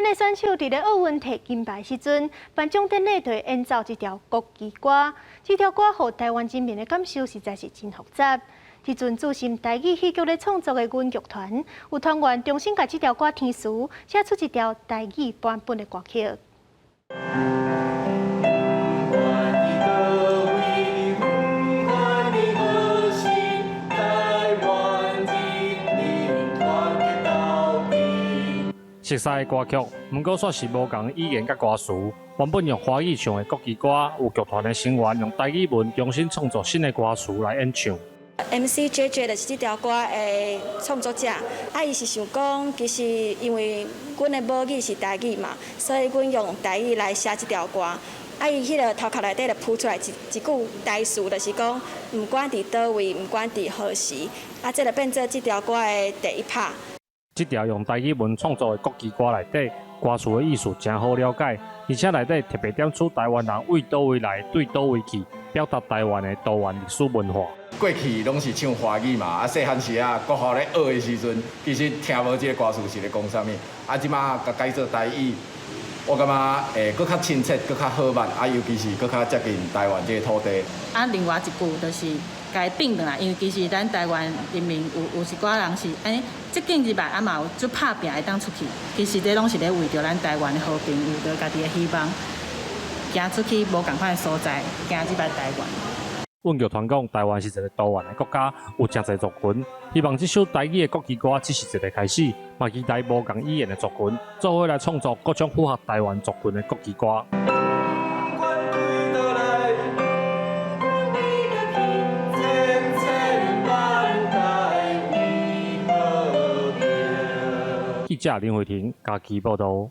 咱的选手伫咧奥运摕金牌时阵，颁奖典礼就会演奏一条国旗歌。这条歌予台湾人民的感受实在是真复杂。迄阵自信台语戏剧咧创作的阮剧团，有团员重新把这条歌填词，写出一条台语版本的歌曲。 熟悉的歌曲，不过却是无共语言甲歌词。原本用华语唱的国旗歌，有剧团的成员用台语文重新创作新的歌词来演唱。MCJJ 就是这条歌的创作者，伊是想讲，其实因为阮的母语是台语嘛，所以阮用台语来写这条歌。伊迄个头壳内底就浮出来一句台词，就是讲，不管伫倒位，不管伫何时，这就变做这条歌的第一拍。 这条用台语文创作的国旗歌内底，歌词的意思真好了解，而且内底特别点出台湾人为倒位来，对倒位去，表达台湾的多元历史文化。过去拢是唱华语嘛，细汉时国校咧学的时阵，其实听无这个歌词是咧讲啥物。即马甲改做台语，我感觉搁较亲切，搁较好办，尤其是搁较接近台湾这个土地。另外一句就是该变转来，因为其实咱台湾人民有一寡人是安尼，即近日来嘛有做拍拼会当出去，其实这拢是咧为着咱台湾的和平，为着家己的希望，行出去无共款的所在，行即摆台湾。阮剧团讲，台湾是一个多元的国家，有真侪族群。希望这首台语的国旗歌只是一个开始，嘛期待无共语言的族群做伙来创作各种符合台湾族群的国旗歌。 记者林慧婷，家旗报道。